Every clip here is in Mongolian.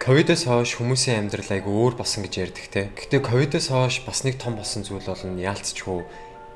ковидоос хойш хүмүүсийн амьдрал айгүй өөр болсон гэж ярьдаг те. Гэхдээ ковидоос хойш бас нэг том болсон зүйл бол нь яалтчгүй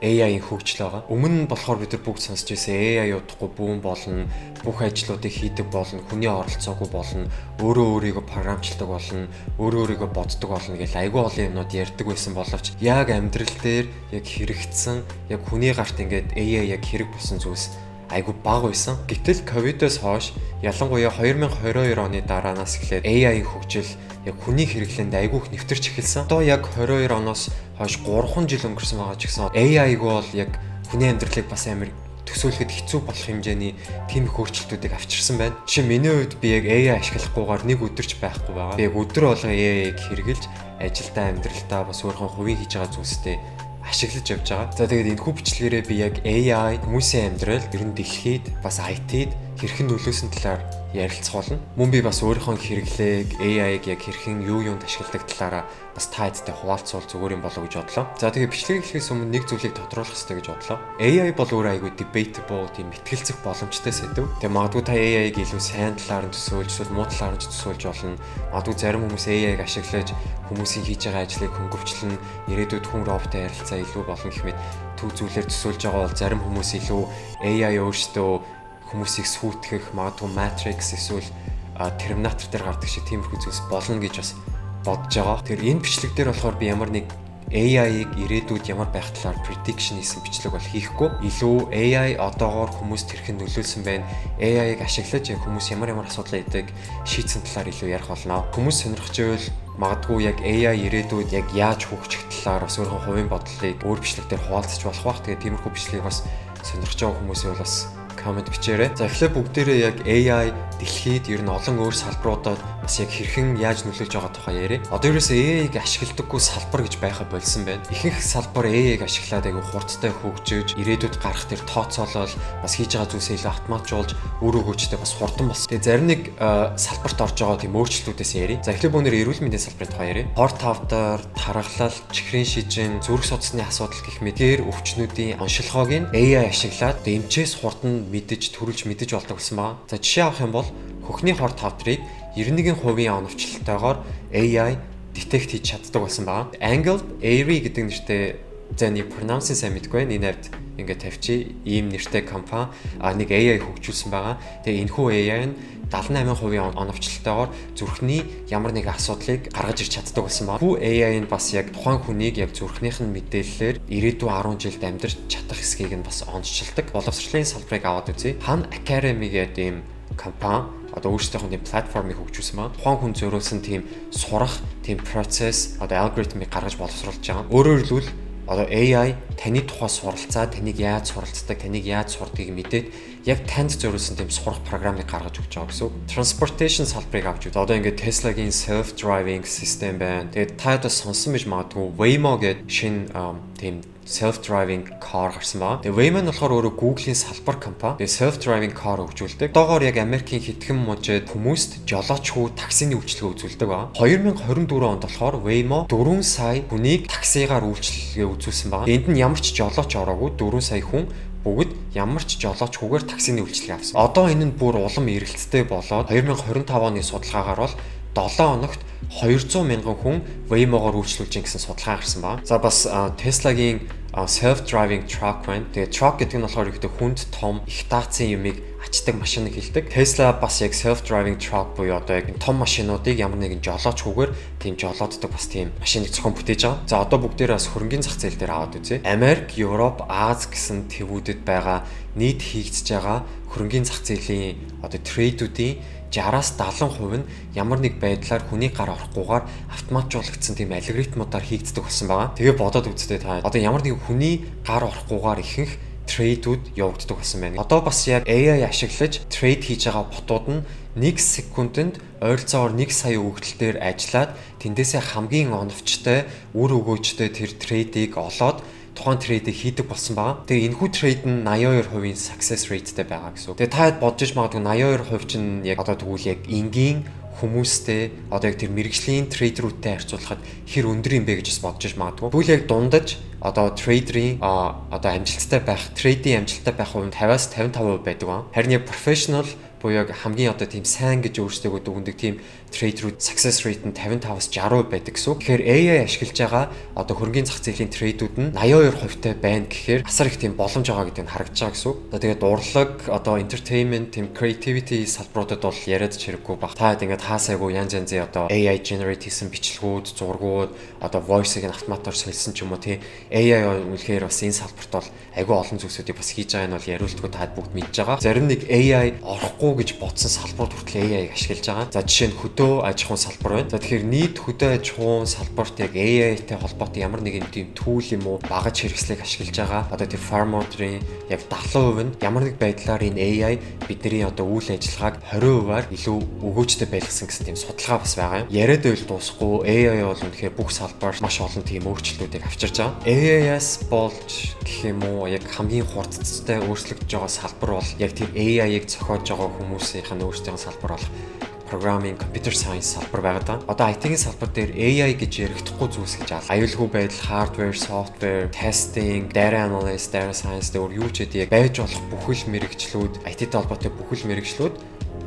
AI-ийн хөгжил байгаа. Өмнө нь болохоор бид нар бүгд сонсч байсан AI удахгүй бүүн болно, бүх ажлуудыг хийдэг болно, хүний оролцоогүй болно, өөрийгөө програмчилдаг болно, өөрийгөө боддог болно гэл айгүй олон юмнууд ярьдаг байсан боловч яг амьдрал дээр яг хэрэгцсэн, яг хүний гарт ингээд AI яг хэрэг болсон зүйлс айгүй бага байсан. Гэтэл ковидоос хойш ялангуяа 2022 оны дараанаас эхлээд AI-ийн хөгжил яг хүний хэрэглээнд айгүйх нэвтэрч эхэлсэн. Одоо яг 22 оноос хойш 3 жил өнгөрсөн байгаа ч гэсэн AI-г бол яг хүний амьдралыг бас амар төсөөлөхөд хэцүү болох хэмжээний тийм их өөрчлөлтүүдийг авчирсан байна. Жишээ миний хувьд би яг AI ашиглахгүйгээр нэг өдөрч байхгүй байгаа. Би яг өдөр болго AI-г хэрэгжилж ажилдаа амьдралдаа бас өөрийнхөө хувийн хийж байгаа зүйлстэй ашиглаж явж байгаа. За тэгээд энэ хүү бичлэгээрээ би яг AI хүмүүсийн амьдрал, ер нь дэлхийд бас IT-д хэрхэн нөлөөсөн талаар ярилцах болно. Мөн би бас өөрийнхөө хэрэглээг AI-г яг хэрхэн юунд ашигладаг талаараа бас та хэдтэй хуваалцвал зүгээр юм болоо гэж бодлоо. За тэгээд бичлэгийг эхлэхээс өмнө нэг зүйлийг тодруулах хэрэгтэй гэж бодлоо. AI бол өөрөө айгүй debatable, тийм мэтгэлцэх боломжтой сэдв. Тэгээд магадгүй та AI-г илүү сайн талаар нь төсөөлж, эсвэл муу талаар нь төсөөлж болно. Магадгүй зарим хүмүүс AI-г ашиглаж хүмүүсийн хийж байгаа ажлыг хөнгөвчлөн ирээдүйд хүн роботтой харилцаа илүү болно гэх мэт төв зүйлээр төсөөлж байгаа бол зарим хүмүүс илүү AI өөртөө хүмүүсийг сүйтгэх, магадгүй Matrix эсвэл Terminator дээр гардаг шиг тиймэрхүү зүйлс болно гэж бас бодож байгаа. Тэгэхээр энэ бичлэг дээр болохоор би ямар нэг AI-г ирээдүйд ямар байх талаар prediction хийсэн бичлэг бол хийхгүй. Илүү AI одоогоор хүмүүст хэрхэн нөлөөлсөн байна, AI-г ашиглаж хүмүүс ямар асуудал үүдэг шийдсэн талаар илүү ярих болно. Хүмүүс сонирхож байвал магадгүй яг AI ирээдүйд яг яаж хөгжих талаар бас өөрийнхөө хувийн бодлыг өөр бичлэг дээр хуваалцаж болох бах. Тэгээ тиймэрхүү бичлэгийг бас сонирхож байгаа хүмүүсээ бол бас комент бичээрэй. За эхлээд бүгдээрээ яг AI дэлхийд ер нь олон өөр салбаруудад бас яг хэрхэн яаж нөлөөлж байгаа тухай яриа. Одоо ерөөсөө AI-г ашигладаггүй салбар гэж байха болсон байна. Ихэнх салбар AI-г ашиглаад айгүй хурдтай хөгжиж, ирээдүйд гарах тэр тооцоолол бас хийж байгаа зүйлсээ илүү автоматжуулж, өөрөө хөгжтэй бас хурдан болсон. Тэгээ зарим нэг салбарт орж байгаа тийм өөрчлөлтүүдээс яриа. За эхлээд өнөр эрүүл мэндийн салбарын тухай яриа. Хорт тавдар, тархалал, чихрийн шижин, зүрх судасны асуудал гэх мэтээр өвчнүүдийн оншилгоог нь AI ашиглаад эмчээс хурдан мэдэж төрүүлж мэдэж болдог болсон байна. За жишээ авах юм бол хөхний хорт тавдрыг 91% оновчлолтойгоор AI detect хийж чаддаг болсон байна. Angled Airy гэдэг нэртэй за нэг pronounce сайн мэдгүй байна. Энэ хавьд ингээд тавьчих. Ийм нэртэй компани нэг AI хөгжүүлсэн байгаа. Тэгээ энэхүү AI нь 78% оновчлолтойгоор зүрхний ямар нэгэн асуудлыг гаргаж ирч чаддаг болсон байна. Хүү AI нь бас яг тухайн хүнийг яг зүрхнийх нь мэдээллээр ирээдүйн 10 жилд амьдарч чадах хэсгийг нь бас онцчилдаг. Боловсролын салбарыг аваад үзье. Han Academy гэдэг ийм компани одоо өөрсдийнхөө тийм платформыг хөгжүүлсэн байна. Тухайн хүн зориулсан тийм сурах, тийм процесс одоо алгоритмыг гаргаж боловсруулж байгаа. Өөрөөр хэлбэл одоо AI таны тухай суралцаа, таныг яаж суралцдаг, таныг яаж сурдгийг мэдээд яг танд зориулсан тийм сурах програмыг гаргаж өгч байгаа гэсэн. Transportation салбарыг авч үзээ. Одоо ингээд Tesla-гийн self-driving system байна. Тэгээд та хэд сонсон байж магадгүй Waymo гэдэг шинэ тийм self-driving car гарсан байна. Тэгээ Waymo нь болохоор өөрөө Google-ийн салбар компани. Тэгээ self-driving car хөгжүүлдэг. Одоогоор яг Америкийн хэдхэн мужид хүмүүст жолоочгүй таксины үйлчилгээ үзүүлдэг байна. 2024 онд болохоор Waymo 4 сая хүнийг таксигаар үйлчилгээ үзүүлсэн байна. Энд нь ямар ч жолооч ороогүй 4 сая хүн бүгд ямар ч жолоочгүйгээр таксины үйлчилгээ авсан. Одоо энэ нь бүр улам эргэлттэй болоод 2025 оны судалгаагаар бол 7 хоногт 200 мянган хүн Waymo-гоор үйлчлүүлж гэсэн судалгаа гарсан байна. За бас Tesla-гийн self-driving truck байна. Тэгээ truck гэдэг нь болохоор ихтэй хүнд том их даацын юмыг ачдаг машиныг хэлдэг. Tesla бас яг self-driving truck буюу одоо яг том машинуудыг ямар нэгэн жолоочгүйгээр тийм жолооддаг бас тийм машиныг зохион бүтээж байгаа. За одоо бүгдээрээ бас хөрөнгөний зах зээл дээр аваад үзье. Америк, Европ, Аз гэсэн твүүдэд байгаа нийт хийгдэж байгаа хөрөнгөний зах зээлийн одоо трейдүүдийн 60-аас 70% нь ямар нэг байдлаар хүний гар орохгүйгээр автоматжуулагдсан тийм алгоритмуудаар хийгддэг болсон байгаа. Тэгээ бодоод үзтээ та одоо ямар нэг хүний гар орохгүйгээр ихэнх трейдүүд явагддаг болсон байна. Одоо бас яг AI ашиглаж трейд хийж байгаа ботууд нь 1 секундэд ойролцоогоор 1 сая өгдөлтөөр ажиллаад тэндээсээ хамгийн оновчтой үр өгөөжтэй тэр трейдийг олоод тухайн трейдийг хийдэг болсон байгаа. Тэгээ энэхүү трейд нь 82% success rateтэй байгаа гэсэн. Тэгээ та хэд бодож магадгүй 82% чинь яг одоо тэгвэл яг энгийн хүмүүстэй одоо яг тэр мэрэгжлийн трейдерүүдтэй харьцуулахад хэр өндөр юм бэ гэж бас бодож магадгүй. Тэгвэл яг дундаж одоо трейдерийн одоо амжилттай байх, трейдинг амжилттай байх хувь нь 50-аас 55% байдаг ба. Харин яг professional буюу яг хамгийн одоо тийм сайн гэж өөрсдөө дүгндэг тийм трейд рүү success rate нь 55-аас 60% байдаг гэсэн. Тэгэхээр AI ашиглаж байгаа одоо хөрөнгөний зах зээлийн трейдүүд нь 82% байна гэхээр асар их тийм боломж байгаа гэдэг нь харагдаж байгаа гэсэн. Тэгээд урлаг одоо entertainment, тийм creativity салбаруудад бол яриад ч хэрэггүй баг. Та ингээд хаасайгүй янз янзын одоо AI generate хийсэн бичлэгүүд, зургууд, одоо voice-ыг нь автоматар солисон ч юм уу тий. AI үнэхээр бас энэ салбарт бол айгүй олон зүйлсүүдийг бас хийж байгаа нь бол яриултгүй таад бүгд мэдж байгаа. Зарим нэг AI орохгүй гэж бодсон салбарууд хүртэл AI-г ашиглаж байгаа. За жишээ нь хөдөө аж ахуйн салбар байна. За тэгэхээр нийт хөдөө аж ахуйн салбарт яг AI-тэй холбоотой ямар нэгэн тийм tool юм уу багаж хэрэгслийг ашиглаж байгаа. Одоо тэр farmer-ийн яг 70% нь ямар нэг байдлаар энэ AI бидний одоо үйл ажиллагааг 20%-аар илүү өгөөжтэй байлгасан гэсэн тийм судалгаа бас байгаа юм. Яриад байвал дуусахгүй AI бол үнэхээр бүх салбарт маш олон тийм өөрчлөлтүүдийг авчирч байгаа. AI-аас болж гэх юм уу яг хамгийн хурдцтай өөрчлөгдөж байгаа салбар бол яг тийм AI-ыг зохиож байгаа хүмүүсийн өөрсдийн салбар бол programming, computer science салбар байгаа даа. Одоо IT-ийн салбар дээр AI гэж ярихдаггүй зүйлс гэж аа. Аюулгүй байдал, hardware, software, testing, data analysis, data science дээр юу ч гэдэг яг байж болох бүхэл мэрэгчлүүд, IT-тэй холбоотой бүхэл мэрэгчлүүд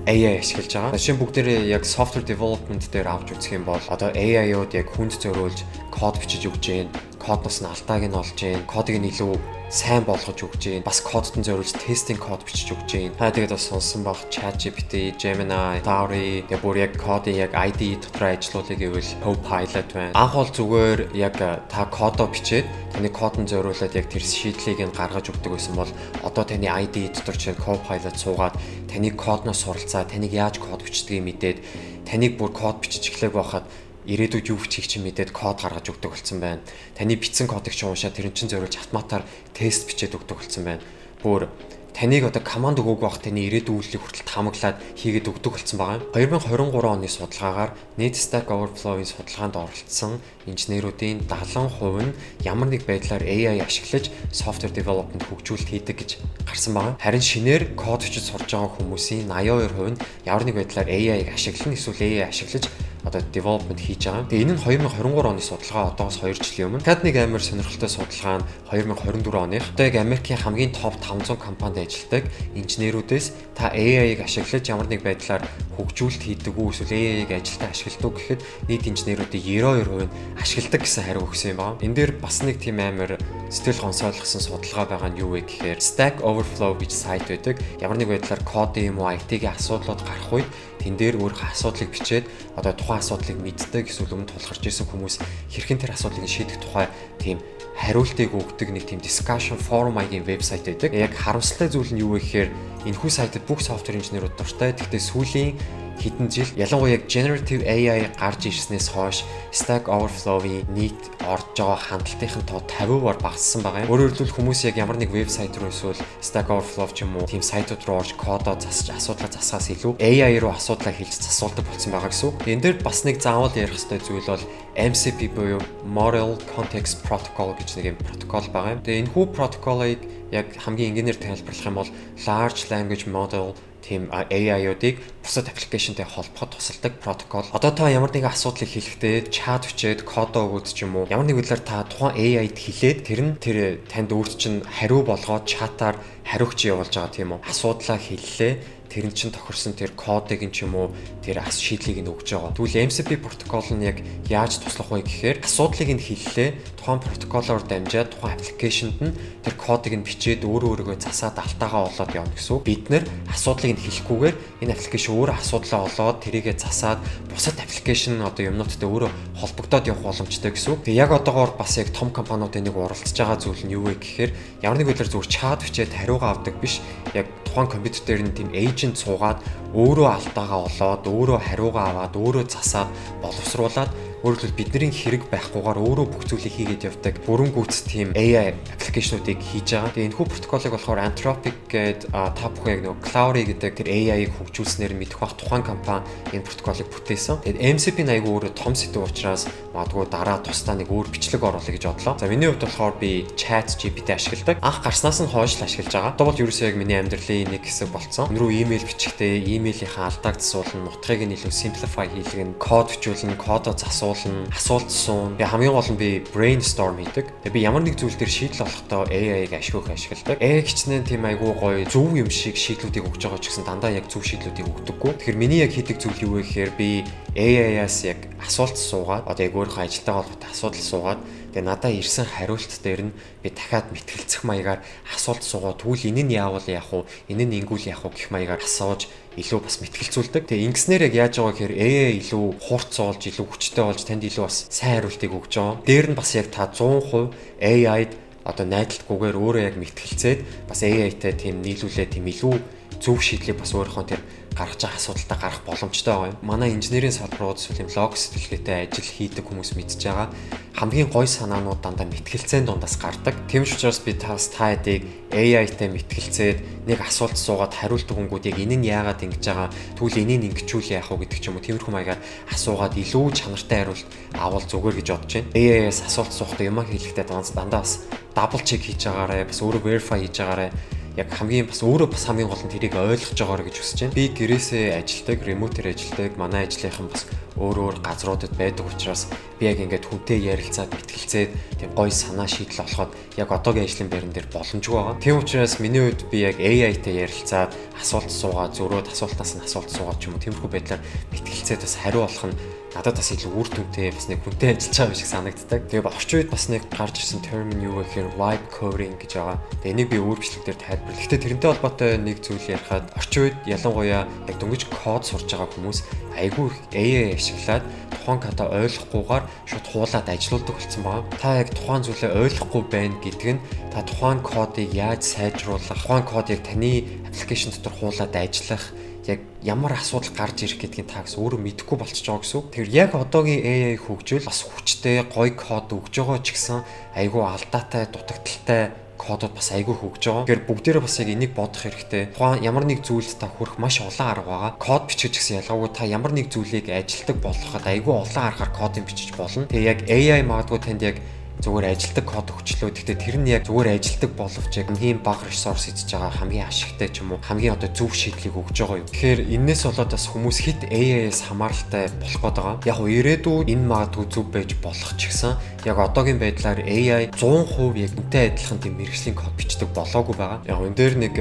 AI ашиглаж байгаа. Жишээ нь бүгдээрээ яг software development дээр авч үзэх юм бол одоо AI-ууд яг хүнд зориулж код бичиж өгч जैन, кодноос нь алдааг нь олж जैन, кодыг нь илүү сайн болгож өгч जैन, бас кодд нь зориулж тестинг код бичиж өгч जैन. Та тэгээд бас сонсон баг ChatGPT, Gemini, Tauri яг бүр яг кодын яг ID дотор ажиллуулъя гэвэл Copilot байна. Анх бол зүгээр яг та кодоо бичээд таны код нь зориулаад яг тэр шийдлийг нь гаргаж өгдөг байсан бол одоо таны ID дотор чинь Copilot суугаад таны кодноос суралцаа, таныг яаж код бичдгийг мэдээд таныг бүр код бичиж эхлэх байхад ирээдүйд юу бичих чинь мэдээд код гаргаж өгдөг болсон байна. Таны бичсэн кодыг чи уншаад тэр чинь зориулж автоматар тест бичээд өгдөг болсон байна. Бүр таныг одоо команд өгөөг байх таны ирээдүйн үйлчлэг хүртэл таамаглаад хийгээд өгдөг болсон байгаа. 2023 оны судалгаагаар нийт Stack Overflow-ийн судалгаанд оролцсон инженеруудын 70% нь ямар нэг байдлаар AI ашиглаж software development хөгжүүлэлт хийдэг гэж гарсан байгаа. Харин шинээр код бичиж сурж байгаа хүмүүсийн 82% нь ямар нэг байдлаар AI-г ашиглан эсвэл AI ашиглаж одоо development хийж байгаа. Тэгээ энэ нь 2023 оны судалгаа одоос 2 жилийн өмнө. Тэд нэг амар сонирхолтой судалгаа нь 2024 оных. Одоо яг Америкийн хамгийн топ 500 компанид ажилладаг инженерүүдээс та AI-г ашиглаж ямар нэг байдлаар хөгжүүлэлт хийдэг үү эсвэл AI-г ажилдаа ашигладаг гэхэд нийт инженеруудын 92% нь ашигладаг гэсэн хариу өгсөн юм байна. Энэ дээр бас нэг тийм амар сэтгэл гонсойлгосон судалгаа байгаа нь юу вэ гэхээр Stack Overflow гэж сайт байдаг. Ямар нэг байдлаар кодын юм уу IT-ийн асуудлууд гарах үед тэн дээр өөрийнхөө асуудлыг бичээд одоо тухайн асуудлыг мэддэг эсвэл өмнө тулгарч ирсэн хүмүүс хэрхэн тэр асуудлыг шийдэх тухай тийм хариултыг өгдөг нэг тийм discussion forum аягийн вебсайт байдаг. Яг харамсалтай зүйл нь юу вэ гэхээр энэхүү сайтад бүх софтвер инженерүүд дуртай. Гэхдээ сүүлийн хэдэн жил ялангуяа яг generative AI гарч ирснээс хойш Stack Overflow-ийн нийт орж байгаа хандлтын тоо 50%-аар багассан байгаа юм. Өөрөөр хэлбэл хүмүүс яг ямар нэг вебсайт руу эсвэл Stack Overflow ч юм уу тийм сайтууд руу орж кодоо засаж асуудлаа засахаас илүү AI руу асуудлаа хэлж засуулдаг болсон байгаа гэсэн. Энэ дээр бас нэг заавал ярих хэрэгтэй зүйл бол MCP буюу Model Context Protocol гэж нэг юм протокол байгаа юм. Тэгээ энэ хүү протоколыг яг хамгийн энгийнээр тайлбарлах юм бол Large Language Model тийм AI-уудыг бусад аппликейшнтэй холбоход тусалдаг протокол. Одоо та ямар нэгэн асуудлыг хэлэхдээ чат бичээд кодоо өгөөд ч юм уу ямар нэг байдлаар та тухайн AI-д хэлээд тэр танд өөрт чинь хариу болгоод чатаар хариугч явуулж байгаа тийм үү. Асуудлаа хэллээ. Тэр нь чинь тохирсон тэр кодыг нь ч юм уу тэр шийдлийг нь өгж байгаа. Тэгвэл MCP протокол нь яг яаж туслах вэ гэхээр асуудлыг нь хэллээ. Тухайн протоколоор дамжаад тухайн аппликейшнд нь тэр кодыг нь бичээд өөрөөгөө засаад алтаагаа олоод явна гэсэн. Бид нэр асуудлыг нь хэлэхгүйгээр энэ аппликейшн өөрөө асуудлаа олоод тэрийгэ засаад бусад аппликейшн одоо юмнуудтай өөрөө холбогдоод явах боломжтой гэсэн. Тэгээ яг одоогоор бас яг том компаниудын нэг уралдаж байгаа зүйл нь юу вэ гэхээр ямар нэг байдлаар зүгээр чат бичээд хариугаа авдаг биш. Яг тухайн компьютер дээр нь тийм agent суугаад өөрөө алдаагаа олоод өөрөө хариугаа аваад өөрөө засаад боловсруулад өөрөлдөл бидний хэрэг байхгүйгээр өөрөө бүх зүйлийг хийгээд явдаг бүрэн гүйц тийм AI аппликейшнуудыг хийж байгаа. Тэгээ энэхүү протоколыг болохоор Anthropic гэдэг та бүхэн яг нөгөө Claude гэдэг тэр AI-г хөгжүүлснээр мэдэх бах тухайн компани энэ протоколыг бүтээсэн. Тэгээд MCP нь айгүй өөрөө том сэдв учраас магадгүй дараа тусдаа нэг өөр бичлэг оруулах гэж бодлоо. За миний хувьд болохоор би ChatGPT ашигладаг. Анх гарснаас нь хойш л ашиглаж байгаа. Одоо бол ерөөсөө яг миний амьдралын нэг хэсэг болцсон. Энэ рүү имэйл бичихтэй имэйлийнхаа алдааг засуулна, нутгийг нь илүү simplify хийлгэн, код бичүүлнэ, кодоо засуул асуулна, асуулт суун. Би хамгийн гол нь би brainstorm хийдэг. Тэгээ би ямар нэг зүйл дээр шийдэл олохдоо AI-г ашигладаг. AI хичнээн тийм айгүй гоё зөв юм шиг шийдлүүдийг өгж байгаа ч гэсэн дандаа яг зөв шийдлүүдийг өгдөггүй. Тэгэхээр миний яг хийдэг зүйл юу вэ гэхээр би AI-аас яг асуулт суугаад одоо яг өөрийнхөө ажилтайгаа холбоотой асуудал суугаад тэгээ надад ирсэн хариулт дээр нь би дахиад мэтгэлцэх маягаар асуулт суугаад тэгвэл энэ нь яавал яах вэ? Энэ нь ингүүл яах вэ гэх маягаар асууж илүү бас мэтгэлцүүлдэг. Тэгээ ингэснээр яг яаж байгаа гэхээр AI илүү хурц болж, илүү хүчтэй болж танд илүү бас сайн хариултыг өгж байгаа. Дээр нь бас яг та 100% AI-д одоо найдалтгүйгээр өөрөө яг мэтгэлцээд бас AI-тай тийм нийлүүлээ тийм илүү зөв шийдлийг бас өөрийнхөө тэр гаргаж байгаа асуудалтай гарах боломжтой байгаа юм. Манай инженерийн салбарууд эсвэл юм лог сэтгэлгээтэй ажил хийдэг хүмүүс мэдж байгаа хамгийн гой санаанууд дандаа мэтгэлцээний дундаас гардаг. Тийм ч учраас би та хэдийг AI-тай мэтгэлцээд нэг асуулт суугаад хариулт өгөнгүүд яг энэ нь яагаад ингэж байгаа тэгвэл энийг ингэчүүл яах вэ гэдэг ч юм уу тиймэрхүү маягаар асуугаад илүү чанартай хариулт авал зүгээр гэж бодож байна. AI-аас асуулт суухдаа юм хэлэхдээ дандаа бас дабл чек хийж байгаарэ бас өөрөө verify хийж байгаарэ яг хамгийн бас өөрөө бас хамгийн гол нь тэрийг ойлгож байгаарэ гэж хүсэж байна. Би гэрээсээ ажилдаг, ремотээр ажилдаг. Манай ажлынхан бас өөр газруудад байдаг учраас би яг ингээд хүнтэй ярилцаад мэтгэлцээд тийм гоё санаа шийдэл олоход яг одоогийн ажлын байран дээр боломжгүй байгаа. Тийм учраас миний хувьд би яг AI-тай ярилцаад асуулт суугаад зөрөөд асуултаас нь асуулт суугаад ч юм уу тиймэрхүү байдлаар мэтгэлцээд бас хариу олох нь надад бас илүү үр дүнтэй бас нэг хүнтэй ажиллаж байгаа шиг санагддаг. Тэгээ орчин үед бас нэг гарч ирсэн термин юу вэ гэхээр vibe coding гэж байгаа. Тэгээ энийг би өөр бичлэгээр тайлбарлая. Гэхдээ тэрнтэй холбоотой нэг зүйл ярихад орчин үед ялангуяа яг дөнгөж код сурж байгаа хүмүүс айгүй AI ашиглаад тухайн кодоо ойлгохгүйгээр шууд хуулаад ажилладаг болсон байна. Та яг тухайн зүйлээ ойлгохгүй байна гэдэг нь та тухайн кодыг яаж сайжруулах, тухайн кодыг таны аппликейшн дотор хуулаад ажиллах яг ямар асуудал гарч ирэх гэдгийг та гэсэн өөрөө мэдэхгүй болчихж байгаа гэсэн үг. Тэгэхээр яг одоогийн AI хөгжил бас хүчтэй, гоё код өгж байгаа ч гэсэн айгүй алдаатай, дутагдaltaй кодод бас айгүй хөгж байгаа. Тэгэхээр бүгдээрээ бас яг энийг бодох хэрэгтэй. Тухайн ямар нэг зүйлд та хүрэх маш олон арга байгаа. Код бичиж гэсэн ялгаагүй та ямар нэг зүйлийг ажилтдаг болгоход айгүй олон аргаар кодыг бичиж болно. Тэгээ яг AI магадгүй танд яг зүгээр ажилтдаг код өгчлөө. Гэхдээ тэр нь яг зүгээр ажилтдаг боловч яг ийм бага ресурс хийж байгаа хамгийн ашигтай ч юм уу хамгийн одоо зөв шийдлийг өгж байгаа юм. Тэгэхээр энэс болоод бас хүмүүс хит AI-ээс хамааралтай болох гээд байгаа. Яг нь ирээдүйд энэ магадгүй зөв байж болох ч гэсэн яг одоогийн байдлаар AI 100% яг үнтэй адилхан тийм мэргэжлийн код бичдэг болоогүй байгаа. Яг энэ дээр нэг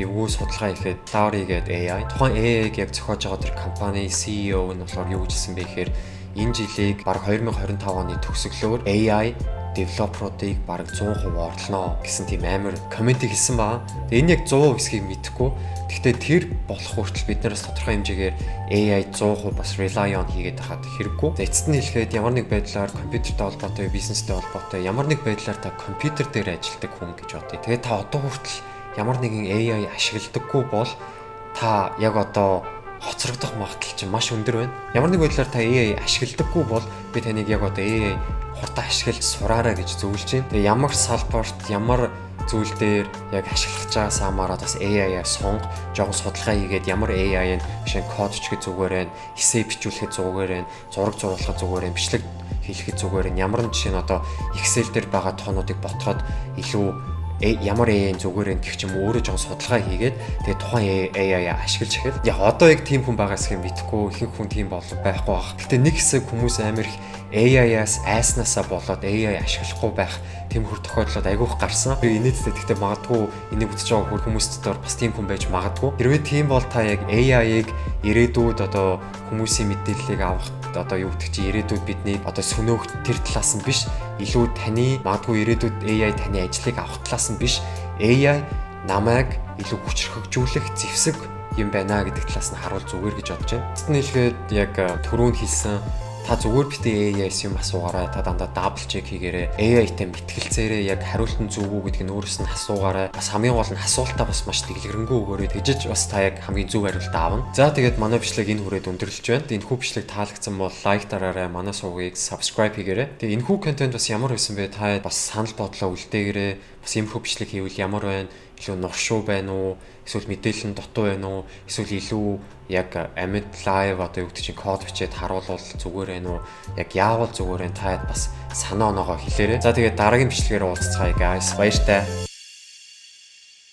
эвгүй судалгаа хийхэд Lowry гэдэг AI тухайн AI-г яг зохиож байгаа тэр компани CEO нь болохоор юу гэжсэн бэ гэхээр энэ жилийг баг 2025 оны төгсгөлөөр AI девелоперуудыг баг 100% орлоно гэсэн тийм амар комментиг хэлсэн баа. Тэгээ энэ яг 100% эсхийг мэдэхгүй. Гэхдээ тэр болох хүртэл бид нараас тодорхой хэмжээгээр AI 100% бас rely on хийгээд хаад хэрэггүй. За эцэст нь хэлэхэд ямар нэг байдлаар компьютертэй холбоотой, бизнестэй холбоотой ямар нэг байдлаар та компьютер дээр ажилладаг хүн гэж бодъё. Тэгээ та одоо хүртэл ямар нэгэн AI ашигладаггүй бол та яг одоо хоцрогдох магадлал чинь маш өндөр байна. Ямар нэг байдлаар та AI ашигладаггүй бол би таныг яг одоо AI хурдан ашиглаж сураарай гэж зөвлөж байна. Тэгээ ямар салбарт ямар зүйл дээр яг ашиглаж байгаас хамаарат бас AI-аа сонго, жоохон судалгаа хийгээд ямар AI-ыг жишээ нь код ч гэж зүгээр байна, эссе бичүүлэхэд зүгээр байна, зураг зурулахад зүгээр байна, бичлэг хийхэд зүгээр байна. Ямар нэг жишээ нь одоо Excel дээр байгаа тоонуудыг ботход илүү ямар AI зүгээр юм гэх юм өөрөө жоохон судалгаа хийгээд тэгээ тухайн AI ашиглаж эхэл. Яг одоо яг тийм хүн байгаас хэм мэдхгүй ихэнх хүн тийм байхгүй байх. Гэтэ нэг хэсэг хүмүүс амар их AI-аас айснаасаа болоод AI ашиглахгүй байх тиймэрхүү тохиолдлууд айгүйх гарсан. Би инээдтэй гэхдээ магадгүй энийг үзэж байгаа хүмүүс дотор бас тийм хүн байж магадгүй. Хэрвээ тийм бол та яг AI-ыг ирээдүйд одоо хүмүүсийн мэдээллийг авах одоо юу гэдэг чи ирээдүйд бидний одоо сөнөөх тэр талаас нь биш илүү таны магадгүй ирээдүйд AI таны ажлыг авах талаас нь биш AI намайг илүү хүчрхэгжүүлэх зэвсэг юм байна гэдэг талаас нь харуул зүгээр гэж бодож байна. Тэд нь хэлгээд яг түрүүнд хэлсэн та зүгээр битээ AI-с юм асуугаарай. Та дандаа дабл чек хийгээрэй. AI-тай мэтгэлцээрэй. Яг хариулт нь зөв үү гэдгийг нь өөрөөс нь асуугаарай. Бас хамгийн гол нь асуултаа бас маш дэглэгрэнгүй өгөөрэй. Тэгжиж бас та яг хамгийн зөв хариулт аавна. За тэгээд манай бичлэг энэ хүрээд өндөрлөж байна. Энэ хүү бичлэг таалагдсан бол лайк дараарай. Манай сувгийг subscribe хийгээрэй. Тэгээд энэ хүү контент бас ямар байсан бэ? Та бас санал бодлоо үлдээгээрэй. Бас энэ хүү бичлэг хийвэл ямар байна? Илүү нуршуу байна уу? Эсвэл мэдээлэл нь дутуу байна уу? Эсвэл илүү яг амьд лайв одоо юу гэдэг чинь код бичээд харуулвал зүгээр байна уу? Яг яавал зүгээр байна? Та бас санаа оноогоо хэлээрэй. За тэгээд дараагийн бичлэгээр уулзцгаая guys. Баяртай.